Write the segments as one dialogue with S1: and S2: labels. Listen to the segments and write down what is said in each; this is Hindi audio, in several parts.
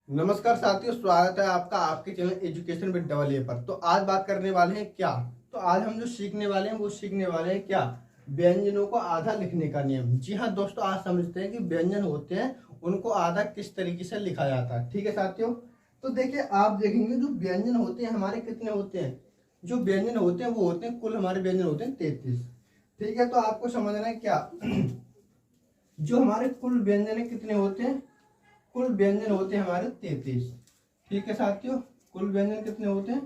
S1: नमस्कार साथियों, स्वागत है आपका आपके channel education with double A पर। तो आज बात करने वाले हैं क्या। तो आज हम जो सीखने वाले हैं वो सीखने वाले हैं क्या, व्यंजनों को आधा लिखने का नियम। जी हाँ दोस्तों, आज समझते हैं कि व्यंजन होते हैं उनको आधा किस तरीके से लिखा जाता है। ठीक है साथियों, तो देखिए आप देखेंगे जो व्यंजन होते हैं हमारे कितने होते हैं। जो व्यंजन होते हैं वो होते हैं, कुल हमारे व्यंजन होते हैं 33। ठीक है, तो आपको समझना है क्या जो हमारे कुल व्यंजन कितने होते हैं। कुल व्यंजन होते हैं हमारे 33। ठीक है साथियों, कुल व्यंजन कितने होते हैं,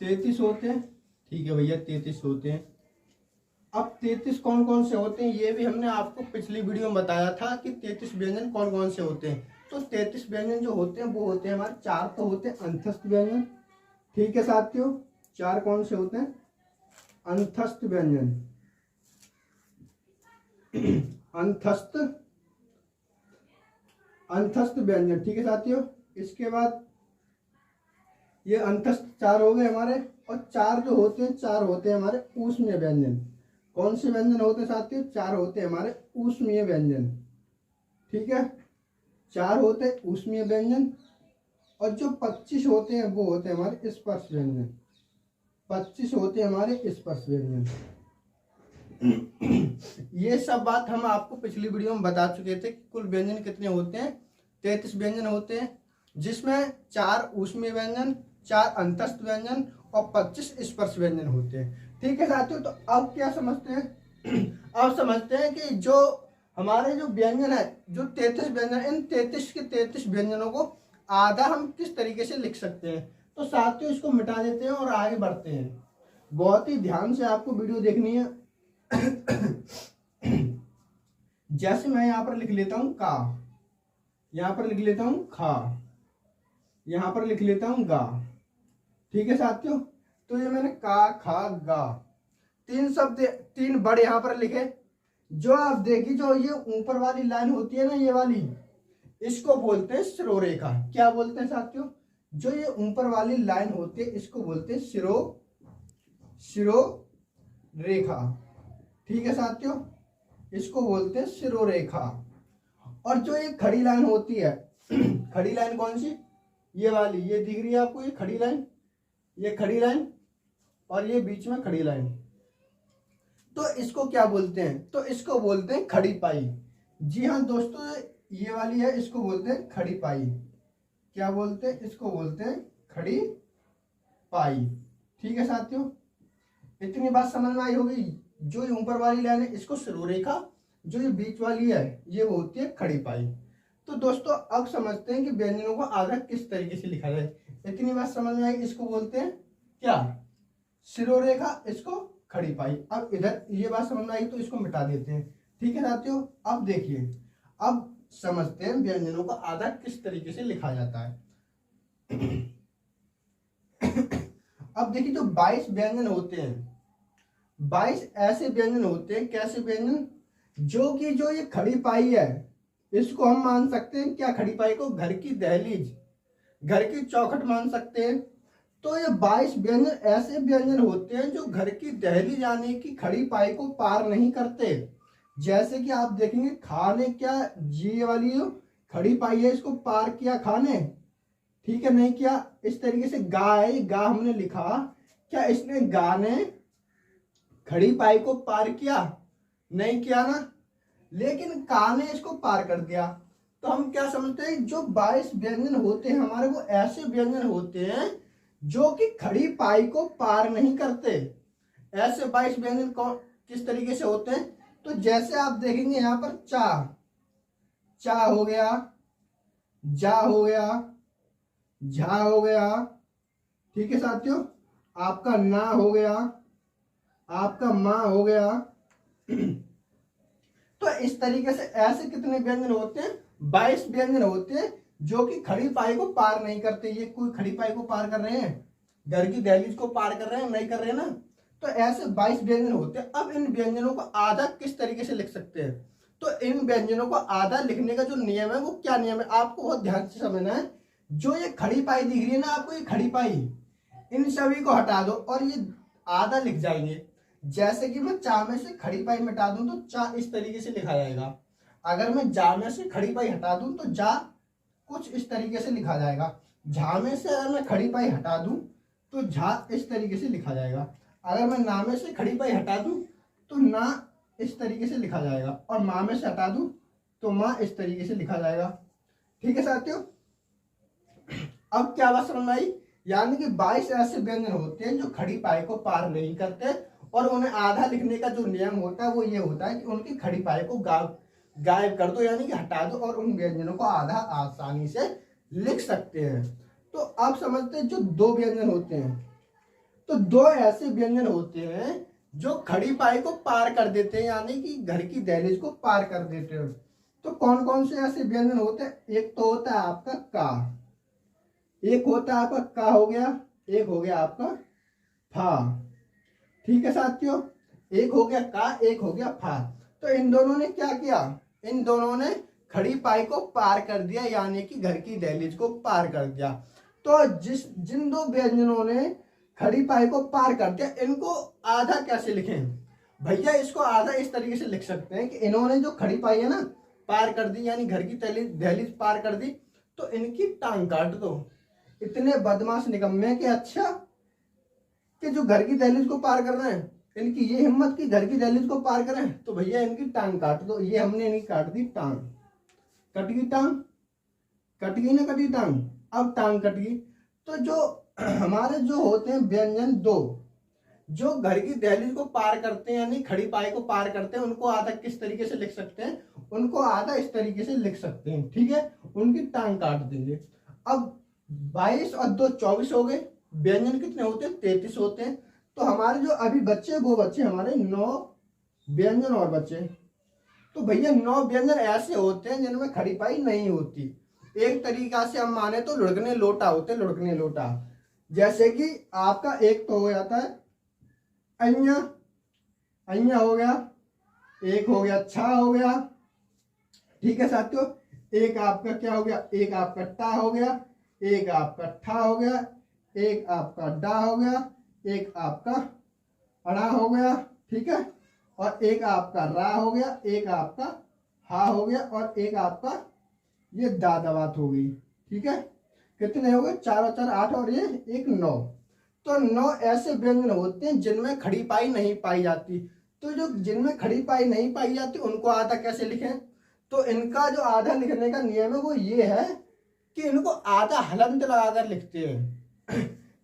S1: 33 होते हैं। ठीक है भैया, 33 होते हैं। अब 33 कौन कौन से होते हैं ये भी हमने आपको पिछली वीडियो में बताया था कि 33 व्यंजन कौन कौन से होते हैं। तो 33 व्यंजन जो होते हैं वो होते हैं हमारे चार, तो होते हैं अंतस्थ व्यंजन। ठीक है साथियों, चार कौन से होते हैं, अंतस्थ व्यंजन अंतस्थ अंतस्थ व्यंजन। ठीक है साथियों, इसके बाद ये अंतस्थ चार हो गए हमारे, और चार जो होते हैं चार होते हैं हमारे ऊष्मीय व्यंजन। कौन से व्यंजन होते हैं साथियों, चार होते हैं हमारे ऊष्मीय व्यंजन। ठीक है, चार होते हैं ऊष्मीय व्यंजन, और जो 25 होते हैं वो होते हैं हमारे स्पर्श व्यंजन। 25 होते हैं हमारे स्पर्श व्यंजन। ये सब बात हम आपको पिछली वीडियो में बता चुके थे कि कुल व्यंजन कितने होते हैं, 33 व्यंजन होते हैं, जिसमें चार ऊष्मीय व्यंजन, चार अंतस्थ व्यंजन और 25 स्पर्श व्यंजन होते हैं। ठीक है साथियों, तो अब क्या समझते हैं अब समझते हैं कि जो हमारे जो व्यंजन है, जो 33 व्यंजन, इन 33 के 33 व्यंजनों को आधा हम किस तरीके से लिख सकते हैं। तो साथियों इसको मिटा देते हैं और आगे बढ़ते हैं। बहुत ही ध्यान से आपको वीडियो देखनी है। जैसे मैं यहां पर लिख लेता हूं का, यहां पर लिख लेता हूं खा, यहां पर लिख लेता हूं गा। ठीक है साथियों, तो ये मैंने का खा गा तीन शब्द, तीन बड़े यहां पर लिखे। जो आप देखिए, जो ये ऊपर वाली लाइन होती है ना, ये वाली, इसको बोलते हैं शिरोरेखा। क्या बोलते हैं साथियों, जो ये ऊपर वाली लाइन होती है इसको बोलते हैं शिरो रेखा। ठीक है साथियों, इसको बोलते हैं शिरोरेखा। और जो ये खड़ी लाइन होती है खड़ी लाइन कौन सी, ये वाली, ये दिख रही है आपको, ये खड़ी लाइन, ये खड़ी लाइन, और ये बीच में खड़ी लाइन, तो इसको क्या बोलते हैं, तो इसको बोलते हैं खड़ी पाई। जी हाँ दोस्तों, ये वाली है, इसको बोलते हैं खड़ी पाई। क्या बोलते हैं, इसको बोलते हैं खड़ी पाई। ठीक है साथियों, इतनी बात समझ में आई होगी। जो ये ऊपर वाली लाइन है इसको शिरोरेखा, जो ये बीच वाली है ये वो होती है खड़ी पाई। तो दोस्तों अब समझते हैं कि व्यंजनों को आधा किस तरीके से लिखा जाए। इतनी बात समझ में आई, इसको बोलते हैं क्या, शिरोरेखा, इसको खड़ी पाई। अब इधर ये बात समझ में आई तो इसको मिटा देते हैं। ठीक है साथियों, अब देखिए, अब समझते हैं व्यंजनों को आधा किस तरीके से लिखा जाता है। अब देखिए, जो 22 व्यंजन होते हैं, 22 ऐसे व्यंजन होते हैं, कैसे व्यंजन, जो कि जो ये खड़ी पाई है इसको हम मान सकते हैं क्या, खड़ी पाई को घर की दहलीज, घर की चौखट मान सकते हैं। तो ये 22 व्यंजन ऐसे व्यंजन होते हैं जो घर की दहलीज यानी कि खड़ी पाई को पार नहीं करते। जैसे कि आप देखेंगे, खाने क्या, जी वाली जो खड़ी पाई है इसको पार किया खाने, ठीक है, नहीं किया। इस तरीके से गा है, गा हमने लिखा, क्या इसने गा ने खड़ी पाई को पार किया, नहीं किया ना, लेकिन का ने इसको पार कर दिया। तो हम क्या समझते हैं, जो 22 व्यंजन होते हैं हमारे, वो ऐसे व्यंजन होते हैं जो कि खड़ी पाई को पार नहीं करते। ऐसे 22 व्यंजन कौन किस तरीके से होते हैं, तो जैसे आप देखेंगे यहां पर चा, चा हो गया, जा हो गया, झा हो गया, ठीक है साथियों, आपका ना हो गया, आपका मां हो गया। तो इस तरीके से ऐसे कितने व्यंजन होते हैं, 22 व्यंजन होते हैं जो कि खड़ी पाई को पार नहीं करते। ये कोई खड़ी पाई को पार कर रहे हैं, घर की दहलीज को पार कर रहे हैं, नहीं कर रहे हैं ना। तो ऐसे 22 व्यंजन होते हैं। अब इन व्यंजनों को आधा किस तरीके से लिख सकते हैं, तो इन व्यंजनों को आधा लिखने का जो नियम है वो क्या नियम है, आपको बहुत ध्यान से समझना है। जो ये खड़ी पाई दिख रही है ना आपको, ये खड़ी पाई, इन सभी को हटा दो और ये आधा लिख जाएंगे। जैसे कि मैं चा में से खड़ी पाई मिटा दूं तो चा इस तरीके से लिखा जाएगा। अगर मैं जा में से खड़ी पाई हटा दूं तो जा कुछ इस तरीके से लिखा जाएगा। झा में से अगर मैं खड़ी पाई हटा दूं तो झा इस तरीके से लिखा जाएगा। अगर मैं ना में से खड़ी पाई हटा दूं तो ना इस तरीके से लिखा जाएगा, और माँ में से हटा दूं तो माँ इस तरीके से लिखा जाएगा। ठीक है साथियों, अब क्या बात समझ में आई? यानी कि 22 ऐसे व्यंजन होते हैं जो खड़ी पाई को पार नहीं करते, और उन्हें आधा लिखने का जो नियम होता है वो ये होता है कि उनकी खड़ी पाई को गायब कर दो, यानी कि हटा दो, और उन व्यंजनों को आधा आसानी से लिख सकते हैं। तो अब समझते हैं जो दो व्यंजन होते हैं, तो दो ऐसे व्यंजन होते हैं जो खड़ी पाई को पार कर देते हैं, यानी कि घर की दहलीज को पार कर देते हैं। तो कौन कौन से ऐसे व्यंजन होते हैं? एक तो होता है आपका का, एक होता है आपका का हो गया, एक हो गया आपका फा। ठीक है साथियों, एक हो गया का, एक हो गया फा। तो इन दोनों ने क्या किया? इन दोनों ने खड़ी पाई को पार कर दिया, यानी कि घर की दहलीज को पार कर दिया। तो जिन दो व्यंजनों ने खड़ी पाई को पार कर दिया, इनको आधा कैसे लिखें? भैया इसको आधा इस तरीके से लिख सकते हैं कि इन्होंने जो खड़ी पाई है ना पार कर दी, यानी घर की दहलीज पार कर दी, तो इनकी टांग काट दो। इतने बदमाश निकम्मे के अच्छा कि जो घर की दहलीज को पार कर रहे हैं, इनकी ये हिम्मत कि घर की दहलीज को पार करें, तो भैया इनकी टांग काट दो। ये हमने इनकी काट दी टांग। कट गई टांग, कट गई ना कटी टांग, अब टांग कट गई। तो जो हमारे जो होते हैं व्यंजन दो जो घर की दहलीज को पार करते हैं, यानी खड़ी पाई को पार करते हैं, उनको आधा किस तरीके से लिख सकते हैं? उनको आधा इस तरीके से लिख सकते हैं। ठीक है, उनकी टांग काट देंगे। अब 22 और 2 24 हो गए। व्यंजन कितने होते हैं? 33 होते हैं। तो हमारे जो अभी बच्चे वो बच्चे हमारे 9 व्यंजन और बच्चे। तो भैया 9 व्यंजन ऐसे होते हैं जिनमें खड़ी पाई नहीं होती। एक तरीका से हम माने तो लुढ़कने लोटा होते हैं, लुढ़कने लोटा। जैसे कि आपका एक तो हो जाता है अइया, अइया हो गया, एक हो गया छा हो गया। ठीक है साथियों, एक आपका क्या हो गया? एक आपका टा हो गया, एक आपका ठा हो गया, एक आपका डा हो गया, एक आपका अड़ा हो गया। ठीक है, और एक आपका रा हो गया, एक आपका हा हो गया, और एक आपका ये दादावात हो गई। ठीक है, कितने हो गए? 4 और 4 8, और ये एक 9। तो 9 ऐसे व्यंजन होते हैं जिनमें खड़ी पाई नहीं पाई जाती। तो जो जिनमें खड़ी पाई नहीं पाई जाती उनको आधा कैसे लिखें? तो इनका जो आधा लिखने का नियम है वो ये है कि इनको आधा हलंत लगाकर लिखते हैं।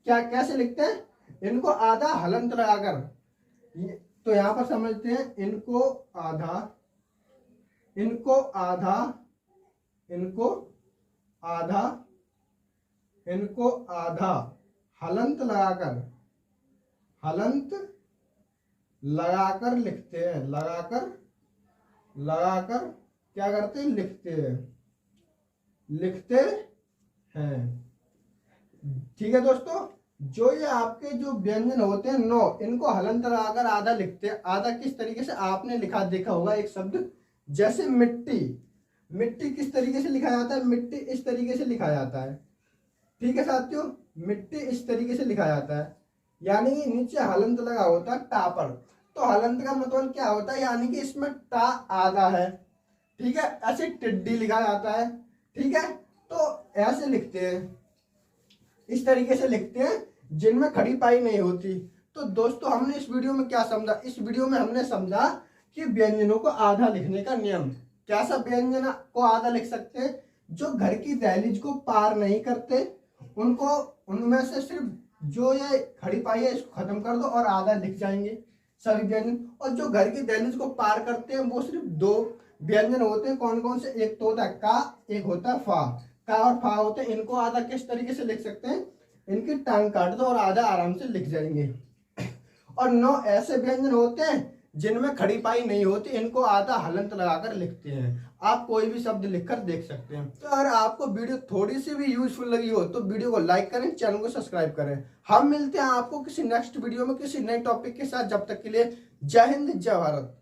S1: क्या कैसे लिखते हैं? इनको आधा हलंत लगाकर। तो यहां पर समझते हैं, इनको आधा, इनको आधा, इनको आधा, इनको आधा हलंत लगाकर, हलंत लगाकर लिखते हैं। लगाकर, लगाकर क्या करते हैं? लिखते हैं, लिखते हैं। ठीक है दोस्तों, जो ये आपके जो व्यंजन होते हैं 9, इनको हलंत लगाकर आधा लिखते हैं। आधा किस तरीके से? आपने लिखा देखा होगा एक शब्द जैसे मिट्टी। मिट्टी किस तरीके से लिखा जाता है? मिट्टी इस तरीके से लिखा जाता है। ठीक है साथियों, मिट्टी इस तरीके से लिखा जाता है, यानी कि नीचे हलंत लगा होता है टा पर। तो हलंत का मतलब क्या होता है? यानी कि इसमें टा आधा है। ठीक है, ऐसे टिड्डी लिखा जाता है। ठीक है, तो ऐसे लिखते हैं, इस तरीके से लिखते हैं जिनमें खड़ी पाई नहीं होती। तो दोस्तों हमने इस वीडियो में क्या समझा? इस वीडियो में हमने समझा कि व्यंजनों को आधा लिखने का नियम। कैसा व्यंजन को आधा लिख सकते हैं? जो घर की दहलीज को पार नहीं करते उनको, उनमें से सिर्फ जो ये खड़ी पाई है इसको खत्म कर दो और आधा लिख जाएंगे सभी व्यंजन। और जो घर की दहलीज को पार करते हैं वो सिर्फ 2 व्यंजन होते हैं। कौन कौन से? एक तो होता है का, एक होता है फा। का और फा होते हैं, इनको आधा किस तरीके से लिख सकते हैं? इनकी टांग काट दो और आधा आराम से लिख जाएंगे। और 9 ऐसे व्यंजन होते हैं जिनमें खड़ी पाई नहीं होती, इनको आधा हलंत लगाकर लिखते हैं। आप कोई भी शब्द लिखकर देख सकते हैं। तो अगर आपको वीडियो थोड़ी सी भी यूजफुल लगी हो तो वीडियो को लाइक करें, चैनल को सब्सक्राइब करें। हम मिलते हैं आपको किसी नेक्स्ट वीडियो में किसी नए टॉपिक के साथ। जब तक के लिए जय हिंद, जय भारत।